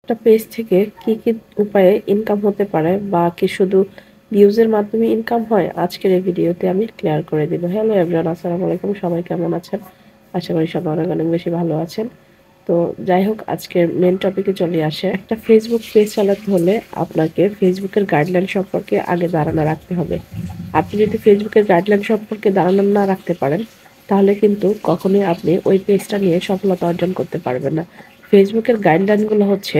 একটা পেজ থেকে কি কি উপায়ে ইনকাম হতে পারে বা কি শুধু ভিউজের মাধ্যমে ইনকাম হয়, আজকের এই ভিডিওতে আমি ক্লিয়ার করে দিব। হ্যালো এভরিওয়ান, আসসালামু আলাইকুম। সবাই কেমন আছেন? আশা করি সবাই অনেক অনেক বেশি ভালো আছেন। তো যাই হোক, আজকের মেন টপিকে চলে আসে। একটা ফেসবুক পেজ চালাতে হলে আপনাকে ফেসবুকের গাইডলাইন সম্পর্কে আগে ধারণা রাখতে হবে। আপনি যদি ফেসবুকের গাইডলাইন সম্পর্কে ধারণা না রাখতে পারেন, তাহলে কিন্তু কখনোই আপনি ওই পেজটা নিয়ে সফলতা অর্জন করতে পারবেন না। ফেসবুকের গাইডলাইনগুলো হচ্ছে,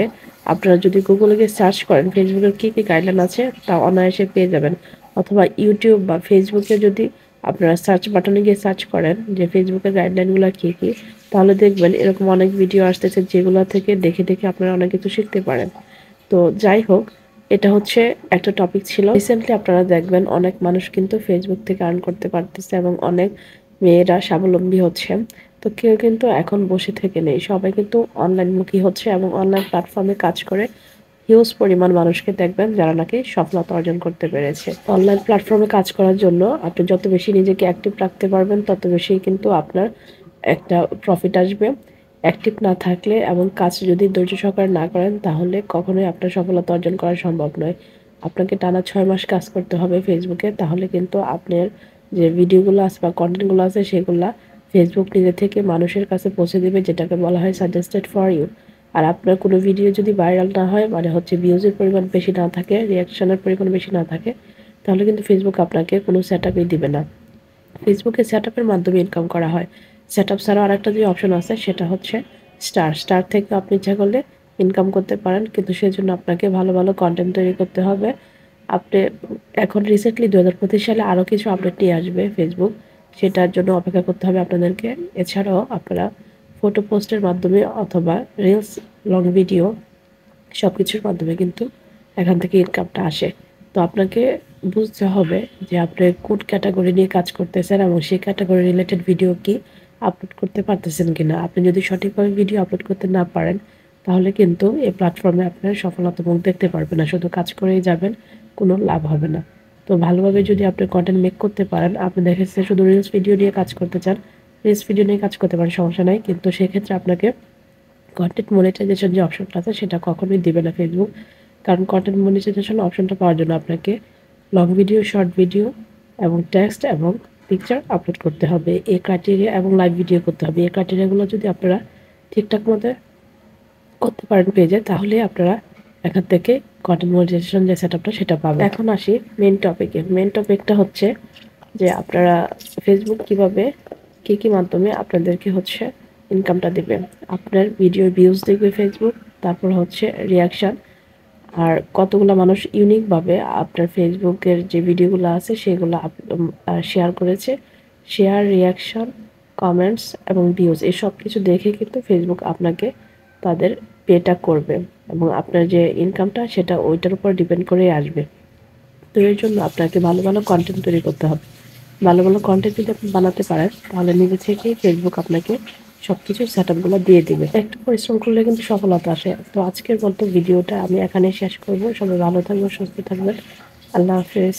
আপনারা যদি গুগলে গিয়ে সার্চ করেন ফেসবুকের কী কী গাইডলাইন আছে, তা অনায়াসে পেয়ে যাবেন। অথবা ইউটিউব বা ফেসবুকে যদি আপনারা সার্চ বাটনে গিয়ে সার্চ করেন যে ফেসবুকের গাইডলাইনগুলো কী কী, তাহলে দেখবেন এরকম অনেক ভিডিও আসতেছে যেগুলো থেকে দেখে দেখে আপনারা অনেক কিছু শিখতে পারেন। তো যাই হোক, এটা হচ্ছে একটা টপিক ছিল। রিসেন্টলি আপনারা দেখবেন অনেক মানুষ কিন্তু ফেসবুক থেকে আর্ন করতে পারতেছে এবং অনেক মেয়েরা স্বাবলম্বী হচ্ছে। তো কেউ কিন্তু এখন বসে থেকে নেই, সবাই কিন্তু অনলাইনমুখী হচ্ছে এবং অনলাইন প্ল্যাটফর্মে কাজ করে হিউজ পরিমাণ মানুষকে দেখবেন যারা নাকি সফলতা অর্জন করতে পেরেছে। অনলাইন প্ল্যাটফর্মে কাজ করার জন্য আপনি যত বেশি নিজেকে অ্যাক্টিভ রাখতে পারবেন তত বেশি কিন্তু আপনার একটা প্রফিট আসবে। অ্যাক্টিভ না থাকলে এবং কাজ যদি ধৈর্য সহকারে না করেন, তাহলে কখনোই আপনার সফলতা অর্জন করা সম্ভব নয়। আপনাকে টানা 6 মাস কাজ করতে হবে ফেসবুকে, তাহলে কিন্তু আপনার যে ভিডিওগুলো আছে বা কন্টেন্টগুলো আছে সেগুলা ফেসবুক নিজে থেকে মানুষের কাছে পৌঁছে দেবে, যেটাকে বলা হয় সাজেস্টেড ফর ইউ। আর আপনার কোনো ভিডিও যদি ভাইরাল না হয়, মানে হচ্ছে ভিউজের পরিমাণ বেশি না থাকে, রিয়াকশনের পরিমাণ বেশি না থাকে, তাহলে কিন্তু ফেসবুক আপনাকে কোনো সেটআপই দিবে না। ফেসবুকে সেটআপের মাধ্যমে ইনকাম করা হয়। সেটআপ ছাড়াও আরেকটা যে অপশন আছে সেটা হচ্ছে স্টার। স্টার থেকে আপনি ইচ্ছা করলে ইনকাম করতে পারেন, কিন্তু সেজন্য আপনাকে ভালো ভালো কন্টেন্ট তৈরি করতে হবে। আপনি এখন রিসেন্টলি 2025 সালে আরও কিছু আপডেট নিয়ে আসবে ফেসবুক, সেটার জন্য অপেক্ষা করতে হবে আপনাদেরকে। এছাড়াও আপনারা ফটো পোস্টের মাধ্যমে অথবা রিলস, লং ভিডিও সব কিছুর মাধ্যমে কিন্তু এখান থেকে ইনকামটা আসে। তো আপনাকে বুঝতে হবে যে আপনি কোন ক্যাটাগরি নিয়ে কাজ করতেছেন এবং সেই ক্যাটাগরি রিলেটেড ভিডিও কি আপলোড করতে পারতেছেন কিনা। আপনি যদি সঠিকভাবে ভিডিও আপলোড করতে না পারেন, তাহলে কিন্তু এই প্ল্যাটফর্মে আপনার সফলতা মুখ দেখতে পারবেন না, শুধু কাজ করেই যাবেন, কোনো লাভ হবে না। তো ভালোভাবে যদি আপনি কন্টেন্ট মেক করতে পারেন, আপনি দেখেছেন শুধু রিলস ভিডিও নিয়ে কাজ করতে চান, রিলস ভিডিও নিয়ে কাজ করতে পারেন, সমস্যা নাই, কিন্তু সেক্ষেত্রে আপনাকে কন্টেন্ট মনিটাইজেশন যে অপশনটা আছে সেটা কখনোই দিবে না ফেসবুক। কারণ কন্টেন্ট মনিটাইজেশন অপশনটা পাওয়ার জন্য আপনাকে লং ভিডিও, শর্ট ভিডিও এবং টেক্সট এবং পিকচার আপলোড করতে হবে, এই ক্রাইটেরিয়া, এবং লাইভ ভিডিও করতে হবে। এই ক্রাইটেরিয়াগুলো যদি আপনারা ঠিকঠাক মতো করতে পারেন পেজে, তাহলে আপনারা এখান থেকে কন্টেন্ট মনিটাইজেশন যে সেটআপটা সেটা পাবেন। এখন আসি মেন টপিকে। মেন টপিকটা হচ্ছে যে আপনারা ফেসবুক কিভাবে কী কী মাধ্যমে আপনাদেরকে হচ্ছে ইনকামটা দেবে। আপনার ভিডিও ভিউজ দেখবে ফেসবুক, তারপর হচ্ছে রিয়াকশান, আর কতগুলো মানুষ ইউনিকভাবে আপনার ফেসবুকের যে ভিডিওগুলো আছে সেগুলো শেয়ার করেছে। শেয়ার, রিয়াকশন, কমেন্টস এবং ভিউজ, এই সব কিছু দেখে কিন্তু ফেসবুক আপনাকে তাদের পেটা করবে এবং আপনার যে ইনকামটা সেটা ওইটার উপর ডিপেন্ড করেই আসবে। তো এর জন্য আপনাকে ভালো ভালো কন্টেন্ট তৈরি করতে হবে। ভালো ভালো কন্টেন্ট যদি আপনি বানাতে পারেন, তাহলে নিজে থেকেই ফেসবুক আপনাকে সবকিছু সেটআপগুলো দিয়ে দিবে। একটু পরিশ্রম করলে কিন্তু সফলতা আসে। তো আজকের মতো ভিডিওটা আমি এখানেই শেষ করব। সবাই ভালো থাকবেন, সুস্থ থাকবেন। আল্লাহ হাফেজ।